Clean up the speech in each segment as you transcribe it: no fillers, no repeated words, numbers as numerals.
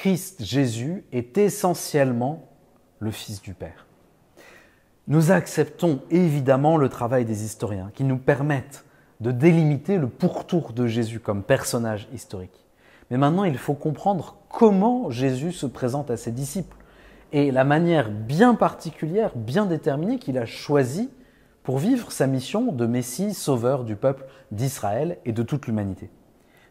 Christ Jésus est essentiellement le Fils du Père. Nous acceptons évidemment le travail des historiens qui nous permettent de délimiter le pourtour de Jésus comme personnage historique. Mais maintenant, il faut comprendre comment Jésus se présente à ses disciples et la manière bien particulière, bien déterminée qu'il a choisie pour vivre sa mission de Messie sauveur du peuple d'Israël et de toute l'humanité.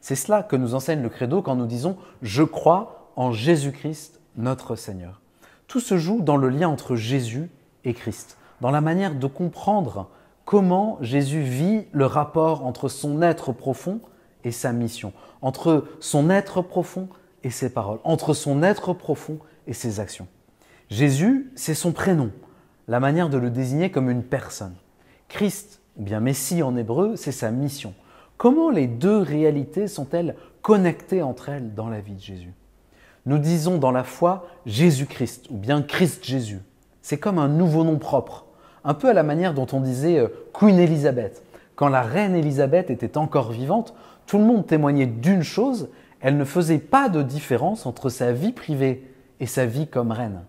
C'est cela que nous enseigne le credo quand nous disons « Je crois en Jésus-Christ, notre Seigneur ». Tout se joue dans le lien entre Jésus et Christ, dans la manière de comprendre comment Jésus vit le rapport entre son être profond et sa mission, entre son être profond et ses paroles, entre son être profond et ses actions. Jésus, c'est son prénom, la manière de le désigner comme une personne. Christ, ou bien Messie en hébreu, c'est sa mission. Comment les deux réalités sont-elles connectées entre elles dans la vie de Jésus? Nous disons dans la foi Jésus-Christ ou bien Christ Jésus. C'est comme un nouveau nom propre, un peu à la manière dont on disait Queen Elizabeth. Quand la reine Elizabeth était encore vivante, tout le monde témoignait d'une chose, elle ne faisait pas de différence entre sa vie privée et sa vie comme reine.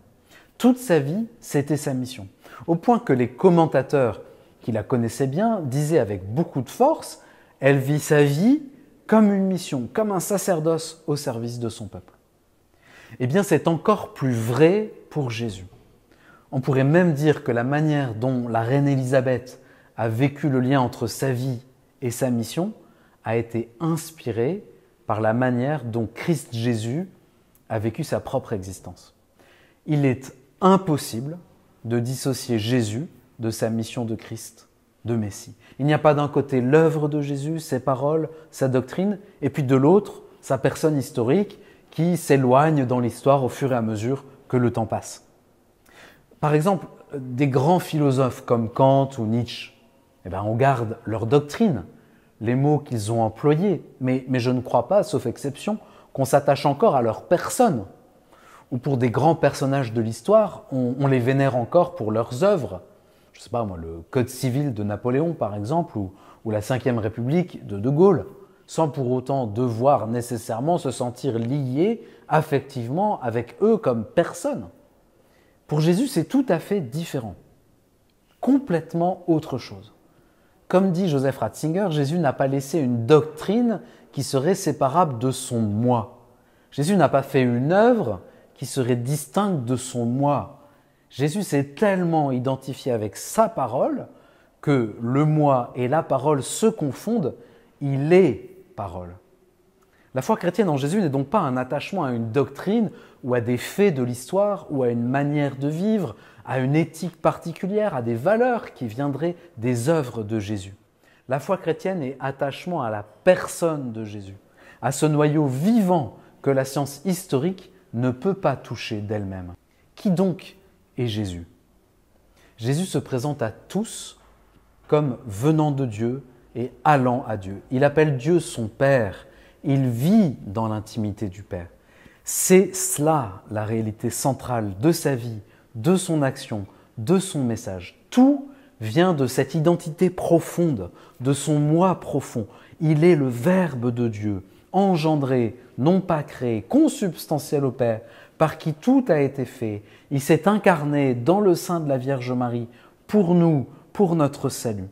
Toute sa vie, c'était sa mission. Au point que les commentateurs qui la connaissaient bien disaient avec beaucoup de force, elle vit sa vie comme une mission, comme un sacerdoce au service de son peuple. Eh bien, c'est encore plus vrai pour Jésus. On pourrait même dire que la manière dont la reine Élisabeth a vécu le lien entre sa vie et sa mission a été inspirée par la manière dont Christ Jésus a vécu sa propre existence. Il est impossible de dissocier Jésus de sa mission de Christ, de Messie. Il n'y a pas d'un côté l'œuvre de Jésus, ses paroles, sa doctrine, et puis de l'autre, sa personne historique qui s'éloigne dans l'histoire au fur et à mesure que le temps passe. Par exemple, des grands philosophes comme Kant ou Nietzsche, on garde leur doctrine, les mots qu'ils ont employés, mais je ne crois pas, sauf exception, qu'on s'attache encore à leur personne. Ou pour des grands personnages de l'histoire, on les vénère encore pour leurs œuvres. Je ne sais pas moi, le Code civil de Napoléon par exemple, ou la Ve République de Gaulle, sans pour autant devoir nécessairement se sentir lié affectivement avec eux comme personne. Pour Jésus, c'est tout à fait différent, complètement autre chose. Comme dit Joseph Ratzinger, Jésus n'a pas laissé une doctrine qui serait séparable de son moi. Jésus n'a pas fait une œuvre qui serait distincte de son moi. Jésus s'est tellement identifié avec sa parole que le moi et la parole se confondent, il est parole. La foi chrétienne en Jésus n'est donc pas un attachement à une doctrine ou à des faits de l'histoire ou à une manière de vivre, à une éthique particulière, à des valeurs qui viendraient des œuvres de Jésus. La foi chrétienne est attachement à la personne de Jésus, à ce noyau vivant que la science historique ne peut pas toucher d'elle-même. Qui donc est Jésus? Jésus se présente à tous comme venant de Dieu et allant à Dieu. Il appelle Dieu son Père. Il vit dans l'intimité du Père. C'est cela la réalité centrale de sa vie, de son action, de son message. Tout vient de cette identité profonde, de son moi profond. Il est le Verbe de Dieu, engendré, non pas créé, consubstantiel au Père, par qui tout a été fait. Il s'est incarné dans le sein de la Vierge Marie pour nous, pour notre salut.